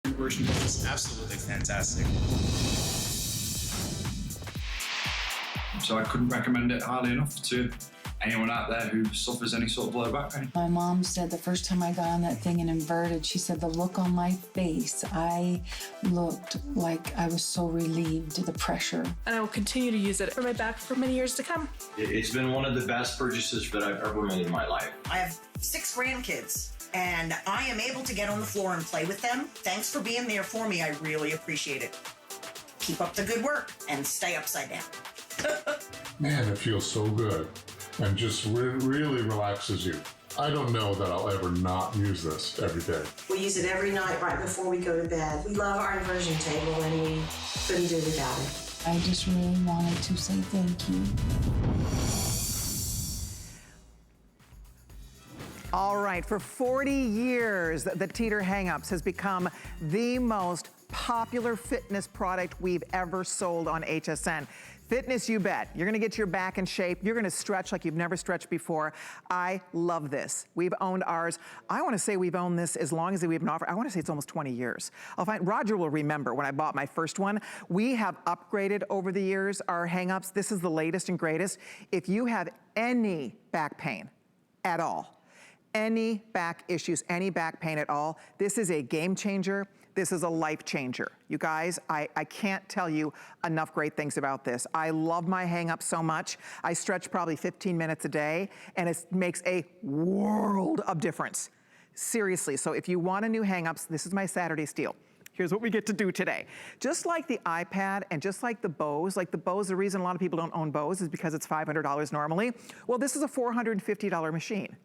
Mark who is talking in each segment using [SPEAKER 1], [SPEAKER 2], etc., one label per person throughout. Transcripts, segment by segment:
[SPEAKER 1] Inversion is absolutely fantastic.
[SPEAKER 2] So I couldn't recommend it highly enough to anyone out there who suffers any sort of low back pain.
[SPEAKER 3] My mom said the first time I got on that thing and inverted, she said the look on my face, I looked like I was so relieved, the pressure.
[SPEAKER 4] And I will continue to use it for my back for many years to come.
[SPEAKER 5] It's been one of the best purchases that I've ever made in my life.
[SPEAKER 6] I have 6 grandkids, and I am able to get on the floor and play with them. Thanks for being there for me. I really appreciate it. Keep up the good work and stay upside down.
[SPEAKER 7] Man, it feels so good and just really relaxes you. I don't know that I'll ever not use this every day.
[SPEAKER 8] We use it every night right before we go to bed. We love our inversion table and we couldn't do without it.
[SPEAKER 3] I just really wanted to say thank you.
[SPEAKER 9] All right, for 40 years, the Teeter Hang-Ups has become the most popular fitness product we've ever sold on HSN. Fitness, you bet. You're gonna get your back in shape. You're gonna stretch like you've never stretched before. I love this. We've owned ours. I wanna say we've owned this as long as we've been offered. I wanna say it's almost 20 years. Roger will remember when I bought my first one. We have upgraded over the years our Hang-Ups. This is the latest and greatest. If you have any back pain at all, any back issues, any back pain at all, this is a game changer. This is a life changer. You guys, I can't tell you enough great things about this. I love my Hang-Up so much. I stretch probably 15 minutes a day, and it makes a world of difference. Seriously, so if you want a new Hang-Ups, this is my Saturday steal. Here's what we get to do today. Just like the iPad and just like the Bose, the reason a lot of people don't own Bose is because it's $500 normally. Well, this is a $450 machine.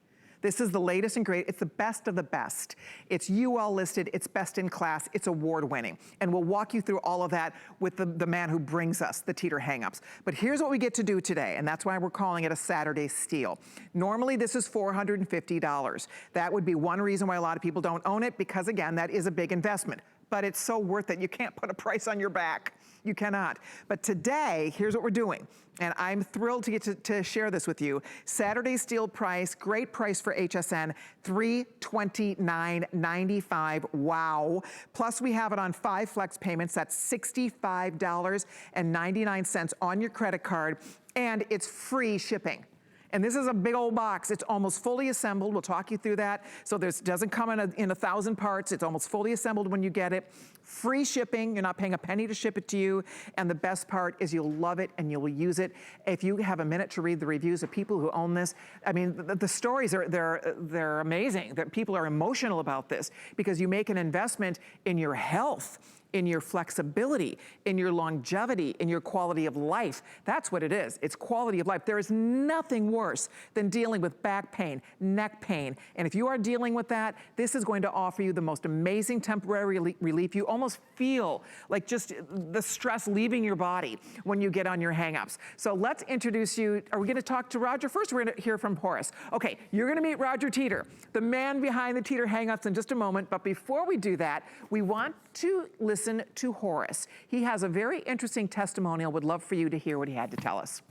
[SPEAKER 9] This is the latest and great. It's the best of the best. It's UL listed, it's best in class, it's award winning. And we'll walk you through all of that with the man who brings us the Teeter Hang-Ups. But here's what we get to do today, and that's why we're calling it a Saturday steal. Normally this is $450. That would be one reason why a lot of people don't own it, because again, that is a big investment. But it's so worth it, you can't put a price on your back. You cannot. But today, here's what we're doing. And I'm thrilled to get to share this with you. Saturday steal price, great price for HSN, $329.95, wow. Plus we have it on 5 flex payments, that's $65.99 on your credit card, and it's free shipping. And this is a big old box. It's almost fully assembled. We'll talk you through that. So this doesn't come in 1,000 parts. It's almost fully assembled when you get it. Free shipping. You're not paying a penny to ship it to you. And the best part is you'll love it and you'll use it. If you have a minute to read the reviews of people who own this, I mean, the stories they're amazing. That people are emotional about this because you make an investment in your health, in your flexibility, in your longevity, in your quality of life. That's what it is. It's quality of life. There is nothing worse than dealing with back pain, neck pain. And if you are dealing with that, this is going to offer you the most amazing temporary relief. You almost feel like just the stress leaving your body when you get on your Hang-Ups. So let's introduce you. Are we gonna talk to Roger first? We're gonna hear from Horace. Okay, you're gonna meet Roger Teeter, the man behind the Teeter Hang-Ups in just a moment. But before we do that, we want to listen to Horace. He has a very interesting testimonial. Would love for you to hear what he had to tell us.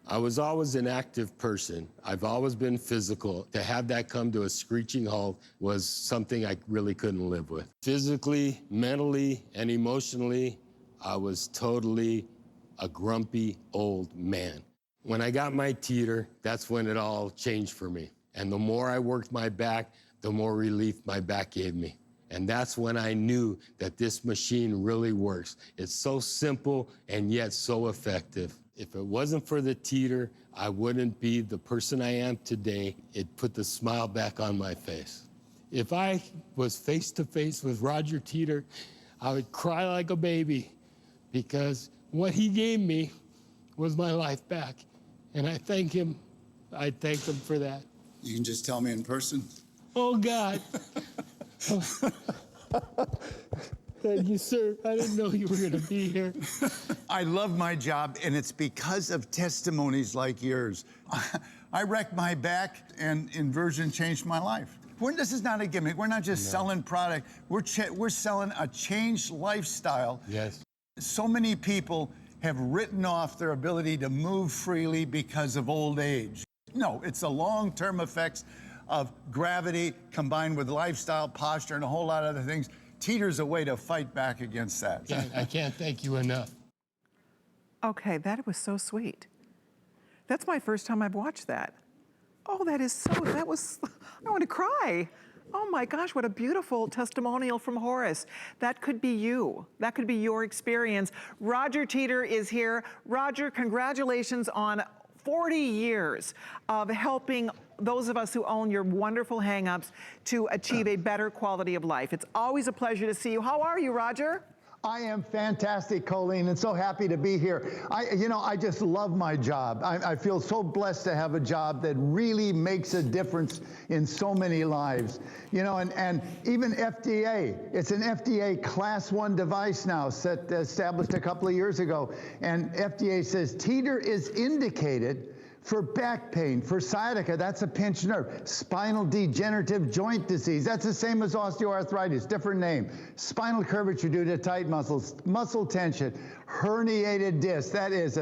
[SPEAKER 10] I was always an active person. I've always been physical. To have that come to a screeching halt was something I really couldn't live with. Physically, mentally, and emotionally, I was totally a grumpy old man. When I got my Teeter, that's when it all changed for me. And the more I worked my back, the more relief my back gave me. And that's when I knew that this machine really works. It's so simple and yet so effective. If it wasn't for the Teeter, I wouldn't be the person I am today. It put the smile back on my face. If I was face to face with Roger Teeter, I would cry like a baby because what he gave me was my life back. And I thank him. I thank him for that.
[SPEAKER 11] You can just tell me in person.
[SPEAKER 10] Oh, God. Thank you, sir. I didn't know you were going to be here.
[SPEAKER 11] I love my job, and it's because of testimonies like yours. I wrecked my back, and Inversion changed my life. This is not a gimmick. We're not just selling product. We're selling a changed lifestyle.
[SPEAKER 10] Yes.
[SPEAKER 11] So many people have written off their ability to move freely because of old age. No, it's the long-term effects of gravity combined with lifestyle, posture, and a whole lot of other things. Teeter's a way to fight back against that.
[SPEAKER 10] I can't thank you enough.
[SPEAKER 9] Okay, that was so sweet. That's my first time I've watched that. Oh, that was, I want to cry. Oh my gosh, what a beautiful testimonial from Horace. That could be you. That could be your experience. Roger Teeter is here. Roger, congratulations on 40 years of helping those of us who own your wonderful hang-ups to achieve a better quality of life. It's always a pleasure to see you. How are you, Roger?
[SPEAKER 12] I am fantastic, Colleen, and so happy to be here. I just love my job. I feel so blessed to have a job that really makes a difference in so many lives. And even FDA, it's an FDA Class 1 device now, established a couple of years ago. And FDA says Teeter is indicated for back pain, for sciatica, that's a pinched nerve. Spinal degenerative joint disease, that's the same as osteoarthritis, different name. Spinal curvature due to tight muscles, muscle tension, herniated disc, that is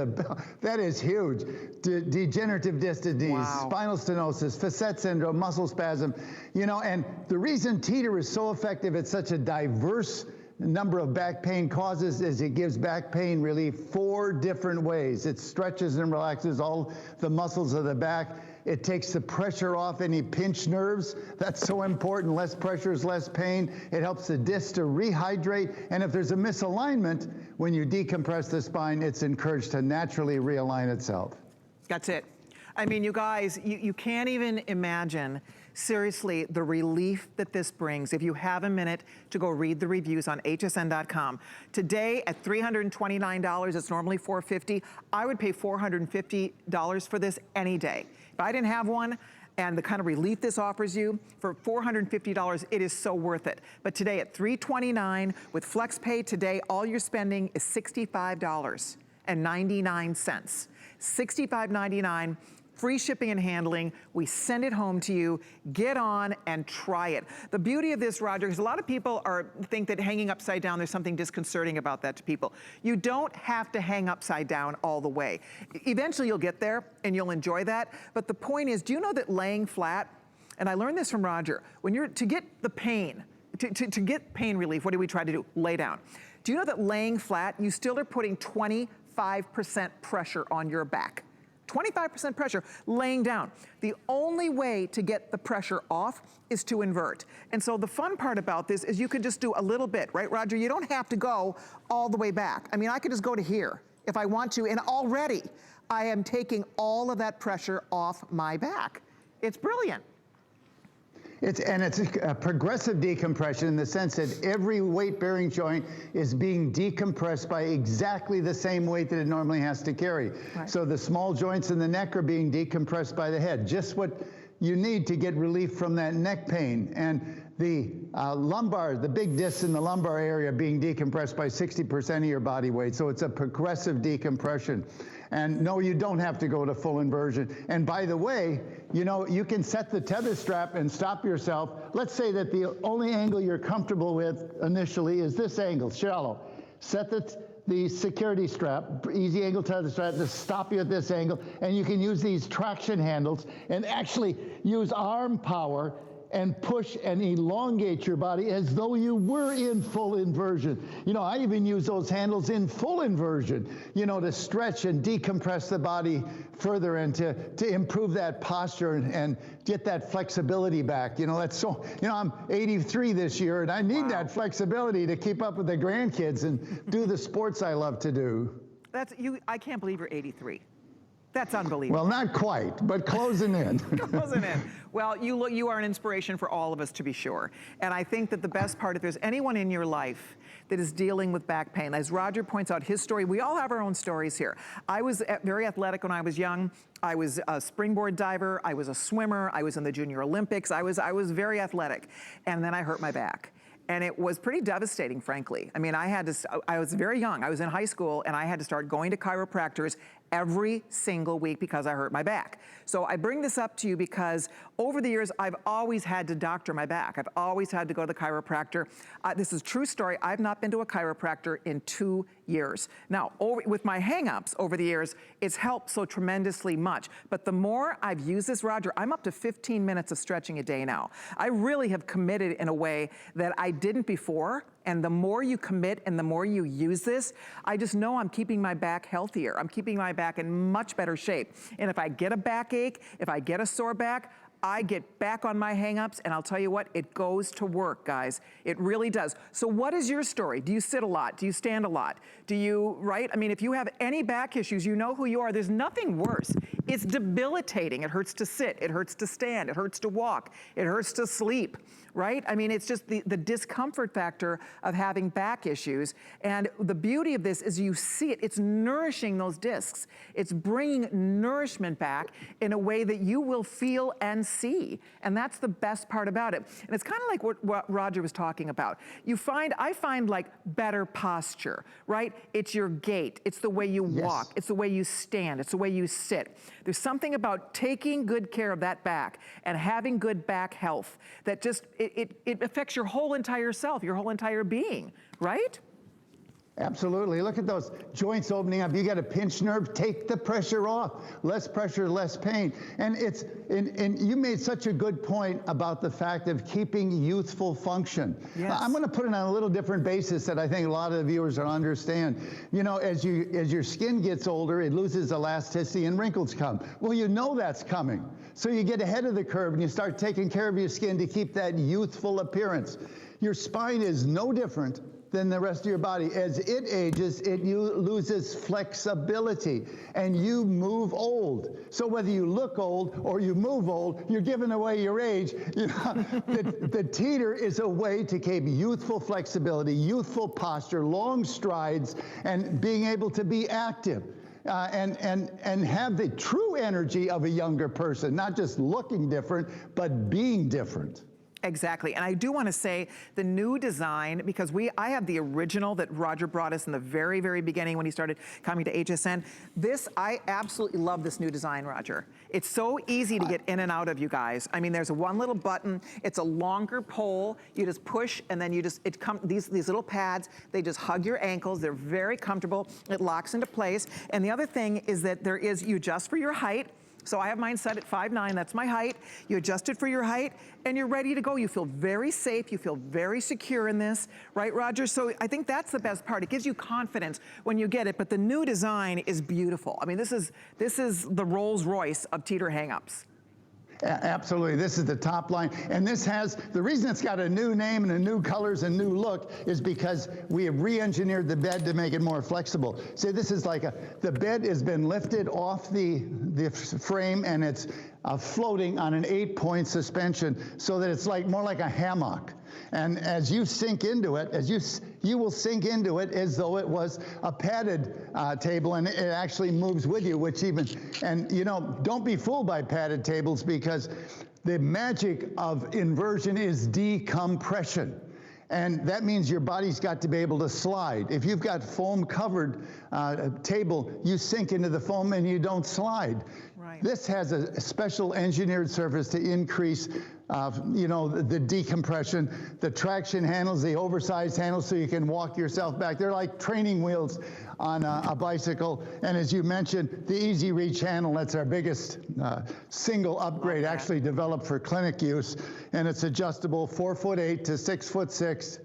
[SPEAKER 12] huge. Degenerative disc disease, wow. Spinal stenosis, facet syndrome, muscle spasm. And the reason Teeter is so effective, it's such a diverse number of back pain causes is it gives back pain relief 4 different ways. It stretches and relaxes all the muscles of the back. It takes the pressure off any pinched nerves. That's so important. Less pressure is less pain. It helps the disc to rehydrate. And if there's a misalignment, when you decompress the spine, it's encouraged to naturally realign itself.
[SPEAKER 9] That's it. I mean, you guys, you can't even imagine, seriously, the relief that this brings. If you have a minute to go read the reviews on hsn.com. Today at $329, it's normally $450. I would pay $450 for this any day. If I didn't have one, and the kind of relief this offers you, for $450, it is so worth it. But today at $329 with FlexPay today, all you're spending is $65.99. $65.99. Free shipping and handling. We send it home to you. Get on and try it. The beauty of this, Roger, because a lot of people think that hanging upside down, there's something disconcerting about that to people. You don't have to hang upside down all the way. Eventually you'll get there and you'll enjoy that. But the point is, do you know that laying flat, and I learned this from Roger, to get the pain, to get pain relief, what do we try to do? Lay down. Do you know that laying flat, you still are putting 25% pressure on your back? 25% pressure laying down. The only way to get the pressure off is to invert. And so the fun part about this is you could just do a little bit, right, Roger? You don't have to go all the way back. I mean, I could just go to here if I want to, and already I am taking all of that pressure off my back. It's brilliant.
[SPEAKER 12] It's a progressive decompression in the sense that every weight-bearing joint is being decompressed by exactly the same weight that it normally has to carry. Right. So the small joints in the neck are being decompressed by the head, just what you need to get relief from that neck pain. And the lumbar, the big discs in the lumbar area being decompressed by 60% of your body weight. So it's a progressive decompression. And no, you don't have to go to full inversion. And by the way, you can set the tether strap and stop yourself. Let's say that the only angle you're comfortable with initially is this angle, shallow. Set the security strap, easy angle tether strap, to stop you at this angle. And you can use these traction handles and actually use arm power and push and elongate your body as though you were in full inversion. I even use those handles in full inversion, to stretch and decompress the body further and to improve that posture and get that flexibility back. That's so, I'm 83 this year and I need that flexibility to keep up with the grandkids and do the sports I love to do.
[SPEAKER 9] I can't believe you're 83. That's unbelievable.
[SPEAKER 12] Well, not quite, but closing in.
[SPEAKER 9] Closing in. Well, you are an inspiration for all of us, to be sure. And I think that the best part, if there's anyone in your life that is dealing with back pain, as Roger points out his story, we all have our own stories here. I was very athletic when I was young. I was a springboard diver. I was a swimmer. I was in the Junior Olympics. I was very athletic. And then I hurt my back. And it was pretty devastating, frankly. I mean, I was very young. I was in high school and I had to start going to chiropractors every single week because I hurt my back. So I bring this up to you because over the years, I've always had to doctor my back. I've always had to go to the chiropractor. This is a true story. I've not been to a chiropractor in 2 years. Now, with my hang-ups over the years, it's helped so tremendously much. But the more I've used this, Roger, I'm up to 15 minutes of stretching a day now. I really have committed in a way that I didn't before. And the more you commit and the more you use this, I just know I'm keeping my back healthier. I'm keeping my back in much better shape. And if I get a backache, if I get a sore back, I get back on my hang-ups, and I'll tell you what, it goes to work, guys. It really does. So what is your story? Do you sit a lot? Do you stand a lot? Do you, right? I mean, if you have any back issues, you know who you are. There's nothing worse. It's debilitating. It hurts to sit. It hurts to stand. It hurts to walk. It hurts to sleep, right? I mean, it's just the discomfort factor of having back issues. And the beauty of this is you see it. It's nourishing those discs. It's bringing nourishment back in a way that you will feel and see. And that's the best part about it. And it's kind of like what Roger was talking about. I find like better posture, right? It's your gait. It's the way you walk. It's the way you stand. It's the way you sit. There's something about taking good care of that back and having good back health that just, it affects your whole entire self, your whole entire being, right?
[SPEAKER 12] Absolutely. Look at those joints opening up. You got a pinched nerve, take the pressure off. Less pressure, less pain. And you made such a good point about the fact of keeping youthful function. Yes. I'm going to put it on a little different basis that I think a lot of the viewers will understand. You know, as your skin gets older, it loses elasticity and wrinkles come. Well, you know that's coming. So you get ahead of the curve and you start taking care of your skin to keep that youthful appearance. Your spine is no different than the rest of your body. As it ages, it loses flexibility, and you move old. So whether you look old or you move old, you're giving away your age. You know, the teeter is a way to keep youthful flexibility, youthful posture, long strides, and being able to be active. And have the true energy of a younger person, not just looking different, but being different.
[SPEAKER 9] Exactly, and I do want to say the new design, because I have the original that Roger brought us in the very, very beginning when he started coming to HSN. I absolutely love this new design, Roger. It's so easy to get in and out of, you guys. I mean, there's one little button. It's a longer pole. You just push, and then these little pads, they just hug your ankles. They're very comfortable. It locks into place. And the other thing is that you adjust for your height. So I have mine set at 5'9", that's my height. You adjust it for your height, and you're ready to go. You feel very safe, you feel very secure in this, right, Roger? So I think that's the best part. It gives you confidence when you get it, but the new design is beautiful. I mean, this is the Rolls Royce of teeter hang-ups.
[SPEAKER 12] Absolutely, this is the top line. And the reason it's got a new name and a new colors and new look is because we have re-engineered the bed to make it more flexible. See, this is like the bed has been lifted off the frame, and it's floating on an 8-point suspension so that it's more like a hammock. And as you sink into it, you will sink into it as though it was a padded table, and it actually moves with you, and you know, don't be fooled by padded tables, because the magic of inversion is decompression. And that means your body's got to be able to slide. If you've got foam-covered table, you sink into the foam and you don't slide. Right. This has a special engineered surface to increase the decompression, the traction handles, the oversized handles so you can walk yourself back. They're like training wheels on a bicycle. And as you mentioned, the Easy Reach handle, that's our biggest single upgrade actually developed for clinic use. And it's adjustable 4'8" to 6'6".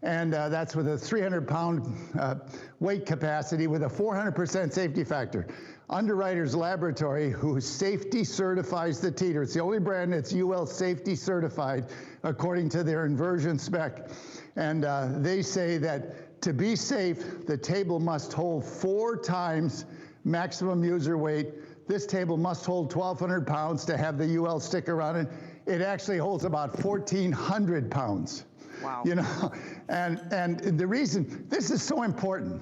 [SPEAKER 12] And that's with a 300-pound weight capacity with a 400% safety factor. Underwriters Laboratory, who safety certifies the teeter. It's the only brand that's UL safety certified according to their inversion spec. And they say that to be safe, the table must hold 4 times maximum user weight. This table must hold 1,200 pounds to have the UL sticker on it. It actually holds about 1,400 pounds. Wow. You know, and the reason this is so important,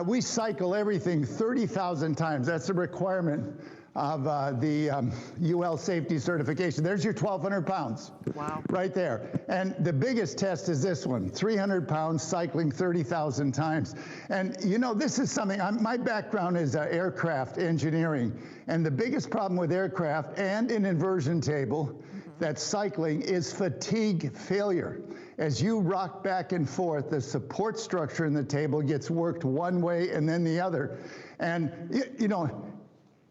[SPEAKER 12] we cycle everything 30,000 times. That's the requirement of the UL safety certification. There's your 1,200 pounds. Wow. Right there. And the biggest test is this one, 300 pounds cycling 30,000 times. And you know, this is something, my background is aircraft engineering. And the biggest problem with aircraft and an inversion table that's cycling is fatigue failure. As you rock back and forth, the support structure in the table gets worked one way and then the other. And, you know,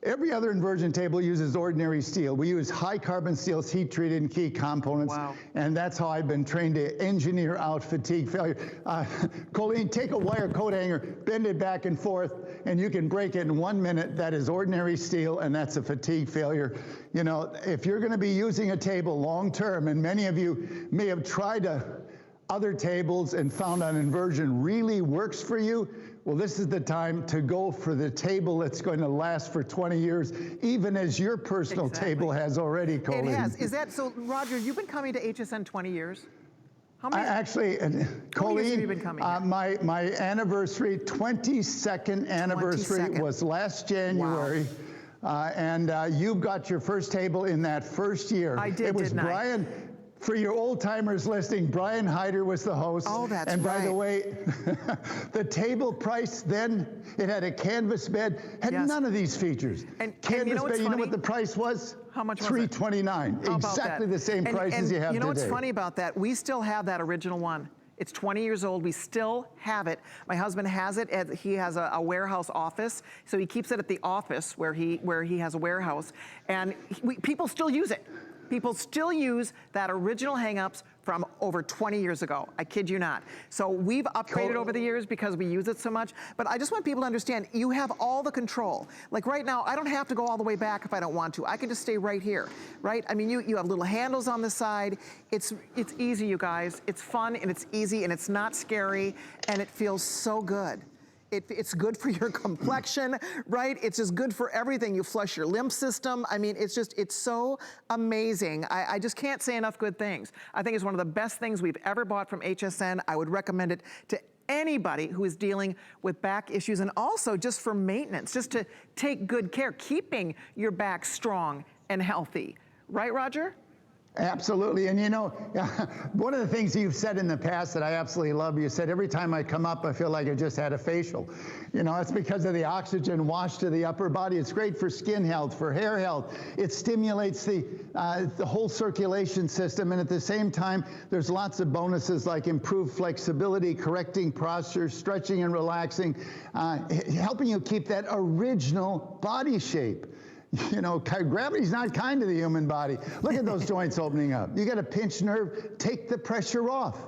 [SPEAKER 12] Every other inversion table uses ordinary steel. We use high carbon steels, heat treated and key components.
[SPEAKER 9] Wow.
[SPEAKER 12] And that's how I've been trained to engineer out fatigue failure. Colleen, take a wire coat hanger, bend it back and forth, and you can break it in 1 minute. That is ordinary steel, and that's a fatigue failure. You know, if you're gonna be using a table long term, and many of you may have tried other tables and found an inversion really works for you, well, this is the time to go for the table that's going to last for 20 years, even as your personal table has already, Colleen.
[SPEAKER 9] It has. Is that so, Roger? You've been coming to HSN 20 years. How many?
[SPEAKER 12] Actually, Colleen,
[SPEAKER 9] years have you been coming here?
[SPEAKER 12] my anniversary, 22nd anniversary
[SPEAKER 9] 22nd.
[SPEAKER 12] was last January. And you got your first table in that first year.
[SPEAKER 9] I did,
[SPEAKER 12] It was
[SPEAKER 9] didn't I?
[SPEAKER 12] Brian. For your old timers listening, Brian Hyder was the host.
[SPEAKER 9] Oh, that's
[SPEAKER 12] And by
[SPEAKER 9] right.
[SPEAKER 12] the way, the table price then, it had a canvas bed, had
[SPEAKER 9] Yes.
[SPEAKER 12] none of these features.
[SPEAKER 9] And
[SPEAKER 12] Canvas
[SPEAKER 9] you know what's
[SPEAKER 12] bed, you know
[SPEAKER 9] funny?
[SPEAKER 12] what the price was?
[SPEAKER 9] How much was it?
[SPEAKER 12] $329.
[SPEAKER 9] How about
[SPEAKER 12] Exactly
[SPEAKER 9] that?
[SPEAKER 12] the same price as you have
[SPEAKER 9] you know
[SPEAKER 12] today.
[SPEAKER 9] what's funny about that? We still have that original one. It's 20 years old. We still have it. My husband has it. He has a warehouse office, so he keeps it at the office where he has a warehouse, and people still use it. People still use that original hang-ups from over 20 years ago. I kid you not. So we've upgraded over the years because we use it so much, but I just want people to understand you have all the control. Like right now, I don't have to go all the way back if I don't want to. I can just stay right here, right? I mean, you have little handles on the side. It's easy, you guys. It's fun and it's easy and it's not scary and it feels so good. It's good for your complexion, right? It's just good for everything. You flush your lymph system. I mean, it's so amazing. I just can't say enough good things. I think it's one of the best things we've ever bought from HSN. I would recommend it to anybody who is dealing with back issues and also just for maintenance, just to take good care, keeping your back strong and healthy. Right, Roger?
[SPEAKER 12] Absolutely, and you know, one of the things you've said in the past that I absolutely love, you said every time I come up, I feel like I just had a facial. You know, it's because of the oxygen wash to the upper body. It's great for skin health, for hair health. It stimulates the whole circulation system, and at the same time, there's lots of bonuses like improved flexibility, correcting posture, stretching and relaxing, helping you keep that original body shape. You know, gravity's not kind to the human body. Look at those joints opening up. You got a pinched nerve, take the pressure off.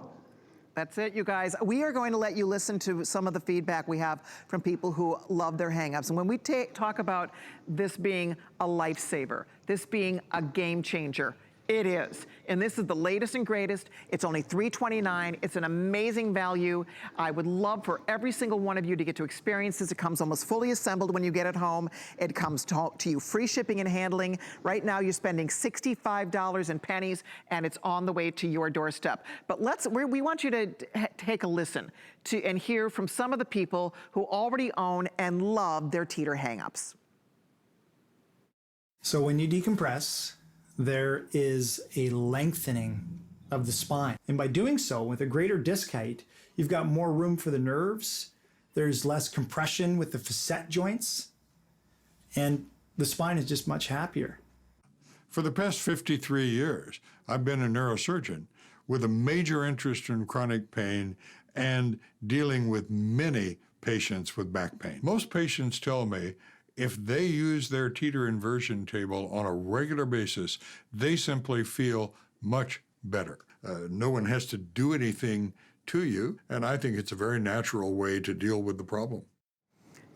[SPEAKER 9] That's it, you guys. We are going to let you listen to some of the feedback we have from people who love their hang-ups. And when we talk about this being a lifesaver, this being a game changer, it is. And this is the latest and greatest. It's only $329. It's an amazing value. I would love for every single one of you to get to experience this. It comes almost fully assembled when you get it home. It comes to you free shipping and handling. Right now you're spending $65 in pennies and it's on the way to your doorstep. But we want you to take a listen to and hear from some of the people who already own and love their Teeter hang-ups.
[SPEAKER 13] So when you decompress, there is a lengthening of the spine. And by doing so, with a greater disc height, you've got more room for the nerves, there's less compression with the facet joints, and the spine is just much happier.
[SPEAKER 14] For the past 53 years, I've been a neurosurgeon with a major interest in chronic pain and dealing with many patients with back pain. Most patients tell me if they use their Teeter inversion table on a regular basis, they simply feel much better. No one has to do anything to you, and I think it's a very natural way to deal with the problem.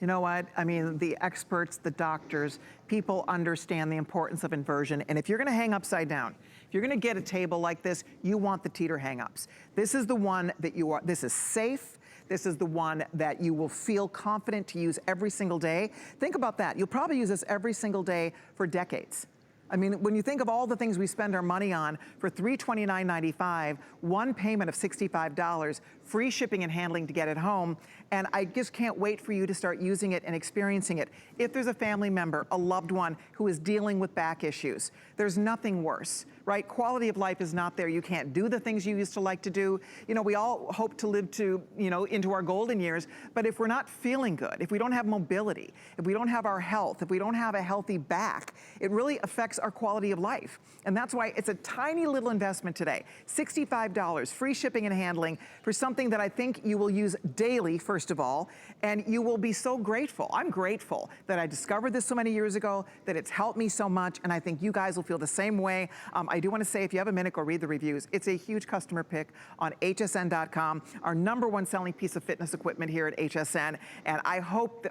[SPEAKER 9] You know what? I mean, the experts, the doctors, people understand the importance of inversion. And if you're gonna hang upside down, if you're gonna get a table like this, you want the Teeter hang-ups. This is the one that this is safe. This is the one that you will feel confident to use every single day. Think about that. You'll probably use this every single day for decades. I mean, when you think of all the things we spend our money on, for $329.95, one payment of $65, free shipping and handling to get it home, and I just can't wait for you to start using it and experiencing it. If there's a family member, a loved one who is dealing with back issues, there's nothing worse, right? Quality of life is not there. You can't do the things you used to like to do. You know, we all hope to live to, into our golden years, but if we're not feeling good, if we don't have mobility, if we don't have our health, if we don't have a healthy back, it really affects our quality of life. And that's why it's a tiny little investment today. $65, free shipping and handling for something something that I think you will use daily, first of all, and you will be so grateful. I'm grateful that I discovered this so many years ago, that it's helped me so much, and I think you guys will feel the same way. I do want to say, if you have a minute, go read the reviews. It's a huge customer pick on hsn.com, our #1 selling piece of fitness equipment here at HSN, and I hope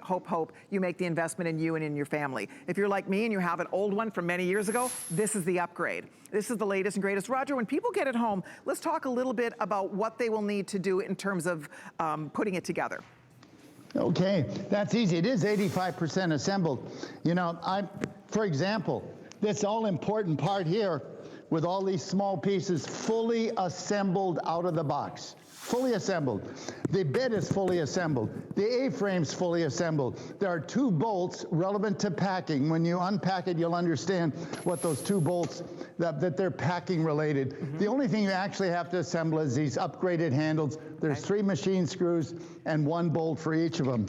[SPEAKER 9] you make the investment in you and in your family. If you're like me and you have an old one from many years ago, this is the upgrade. This is the latest and greatest. Roger, when people get it home, let's talk a little bit about what they will need to do in terms of putting it together.
[SPEAKER 12] Okay, that's easy. It is 85% assembled. You know, for example, this all-important part here with all these small pieces fully assembled out of the box. Fully assembled. The bed is fully assembled. The A-frame's fully assembled. There are 2 bolts relevant to packing. When you unpack it, you'll understand what those 2 bolts, that they're packing related. The only thing you actually have to assemble is these upgraded handles. There's 3 machine screws and 1 bolt for each of them.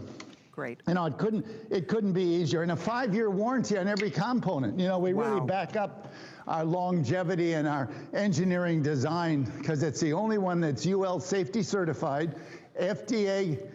[SPEAKER 9] Great.
[SPEAKER 12] You know, it couldn't be easier. And a 5-year warranty on every component. You know, we really back up our longevity and our engineering design because it's the only one that's UL safety certified, FDA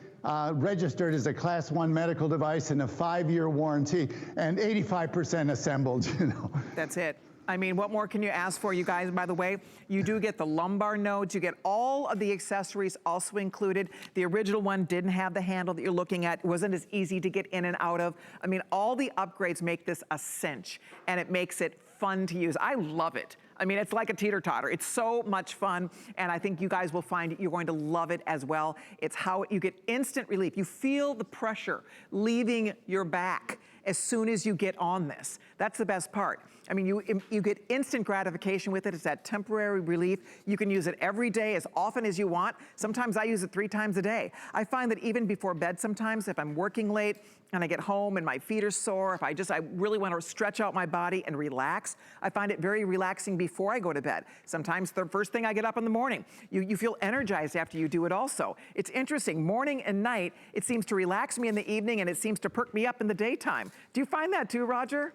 [SPEAKER 12] registered as a Class 1 medical device, and a 5-year warranty, and 85% assembled, you know.
[SPEAKER 9] That's it. I mean, what more can you ask for, you guys? By the way, you do get the lumbar nodes. You get all of the accessories also included. The original one didn't have the handle that you're looking at. It wasn't as easy to get in and out of. I mean, all the upgrades make this a cinch, and it makes it fun to use. I love it. I mean, it's like a teeter-totter. It's so much fun, and I think you guys will find you're going to love it as well. It's how you get instant relief. You feel the pressure leaving your back as soon as you get on this. That's the best part. I mean, you get instant gratification with it. It's that temporary relief. You can use it every day as often as you want. Sometimes I use it 3 times a day. I find that even before bed sometimes, if I'm working late and I get home and my feet are sore, if I really want to stretch out my body and relax, I find it very relaxing before I go to bed. Sometimes the first thing I get up in the morning, you feel energized after you do it also. It's interesting, morning and night, it seems to relax me in the evening and it seems to perk me up in the daytime. Do you find that too, Roger?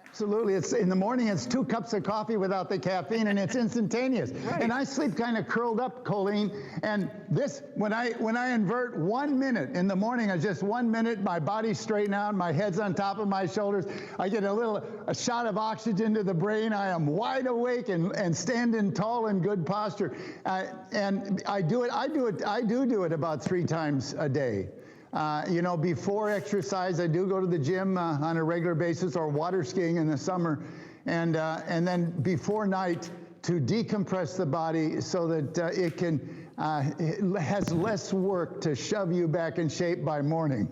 [SPEAKER 12] Absolutely. It's in the morning, it's 2 cups of coffee without the caffeine, and it's instantaneous. Right. And I sleep kind of curled up, Colleen. And this, when I invert 1 minute in the morning, it's just 1 minute, my body's straightened out, my head's on top of my shoulders. I get a shot of oxygen to the brain. I am wide awake and standing tall in good posture. And I do it about 3 times a day. You know, before exercise, I do go to the gym on a regular basis, or water skiing in the summer, and then before night to decompress the body so that it has less work to shove you back in shape by morning.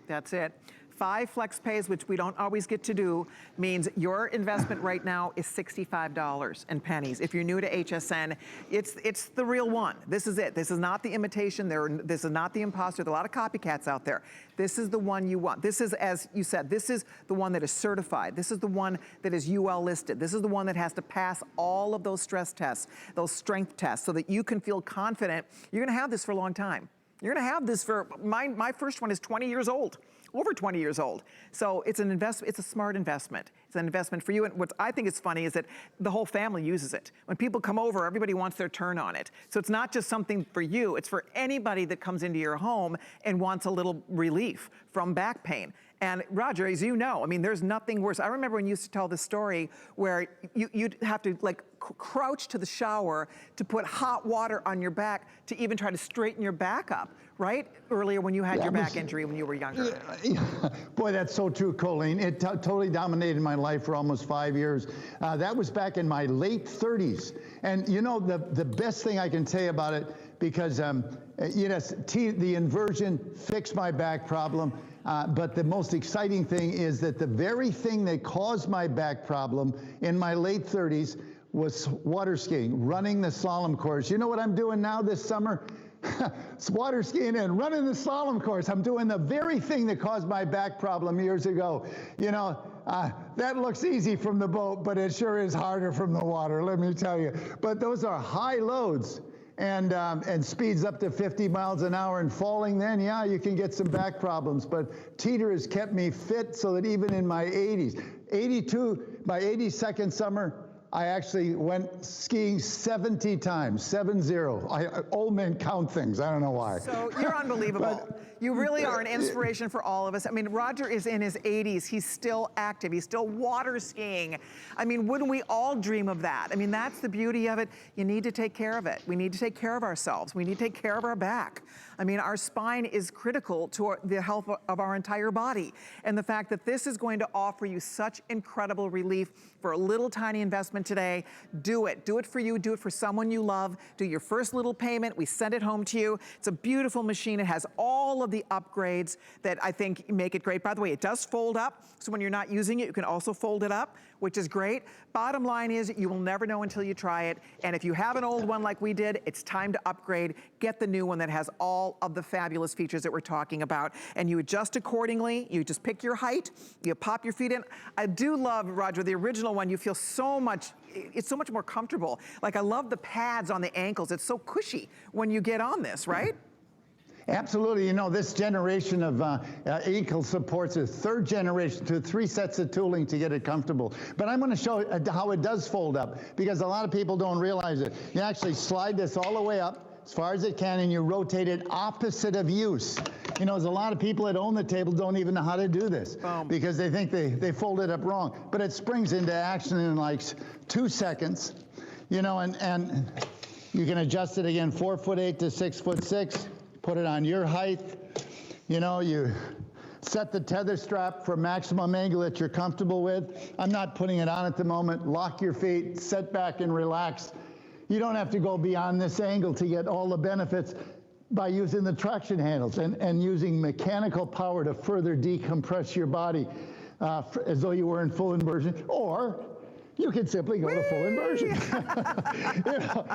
[SPEAKER 9] That's it. 5 flex pays, which we don't always get to do, means your investment right now is $65 and pennies. If you're new to HSN, it's the real one. This is it. This is not the imitation. This is not the imposter. There are a lot of copycats out there. This is the one you want. This is, as you said, this is the one that is certified. This is the one that is UL listed. This is the one that has to pass all of those stress tests, those strength tests, so that you can feel confident. You're gonna have this for a long time. You're gonna have this for, my first one is 20 years old. Over 20 years old. So it's an investment, it's a smart investment. It's an investment for you. And what I think is funny is that the whole family uses it. When people come over, everybody wants their turn on it. So it's not just something for you, it's for anybody that comes into your home and wants a little relief from back pain. And Roger, as you know, I mean, there's nothing worse. I remember when you used to tell this story where you'd have to like crouch to the shower to put hot water on your back to even try to straighten your back up, right? Earlier when you had your back injury when you were younger.
[SPEAKER 12] Boy, that's so true, Colleen. It totally dominated my life for almost 5 years. That was back in my late 30s. And you know, the best thing I can say about it, because yes, the inversion fixed my back problem. But the most exciting thing is that the very thing that caused my back problem in my late 30s was water skiing, running the slalom course. You know what I'm doing now this summer? It's water skiing and running the slalom course. I'm doing the very thing that caused my back problem years ago. You know, that looks easy from the boat, but it sure is harder from the water, let me tell you. But those are high loads. And speeds up to 50 miles an hour, and falling, then yeah, you can get some back problems. But Teeter has kept me fit so that even in my 80s, my 82nd summer, I actually went skiing 70 times, 7-0. Old men count things, I don't know why.
[SPEAKER 9] So you're unbelievable. You really are an inspiration for all of us. I mean, Roger is in his 80s. He's still active. He's still water skiing. I mean, wouldn't we all dream of that? I mean, that's the beauty of it. You need to take care of it. We need to take care of ourselves. We need to take care of our back. I mean, our spine is critical to the health of our entire body. And the fact that this is going to offer you such incredible relief for a little tiny investment today, do it. Do it for you. Do it for someone you love. Do your first little payment. We send it home to you. It's a beautiful machine. It has all of the upgrades that I think make it great. By the way, it does fold up. So when you're not using it, you can also fold it up, which is great. Bottom line is you will never know until you try it. And if you have an old one like we did, it's time to upgrade. Get the new one that has all of the fabulous features that we're talking about. And you adjust accordingly. You just pick your height. You pop your feet in. I do love, Roger, the original one. You feel so much, it's so much more comfortable. Like I love the pads on the ankles. It's so cushy when you get on this, right?
[SPEAKER 12] Absolutely. You know, this generation of ankle supports a third generation to 3 sets of tooling to get it comfortable. But I'm going to show how it does fold up, because a lot of people don't realize it. You actually slide this all the way up as far as it can, and you rotate it opposite of use. You know, there's a lot of people that own the table don't even know how to do this because they think they fold it up wrong. But it springs into action in like 2 seconds. You know, and you can adjust it again, 4'8" to 6'6". Put it on your height. You know, you set the tether strap for maximum angle that you're comfortable with. I'm not putting it on at the moment. Lock your feet, sit back and relax. You don't have to go beyond this angle to get all the benefits by using the traction handles and using mechanical power to further decompress your body as though you were in full inversion, or you can simply go to full inversion. You know,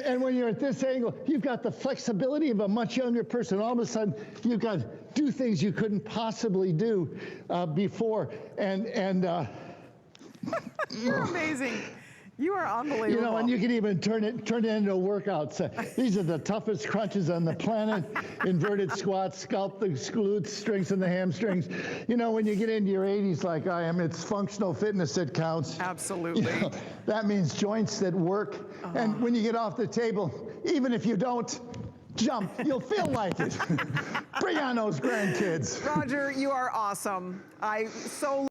[SPEAKER 12] and when you're at this angle, you've got the flexibility of a much younger person. All of a sudden, you've got to do things you couldn't possibly do before.
[SPEAKER 9] You're amazing. You are unbelievable.
[SPEAKER 12] You know, and you can even turn it into a workout. So these are the toughest crunches on the planet. Inverted squats, sculpt the glutes, strengthen the hamstrings. You know, when you get into your 80s like I am, it's functional fitness that counts.
[SPEAKER 9] Absolutely.
[SPEAKER 12] You know, that means joints that work. And when you get off the table, even if you don't jump, you'll feel like it. Bring on those grandkids.
[SPEAKER 9] Roger, you are awesome. I so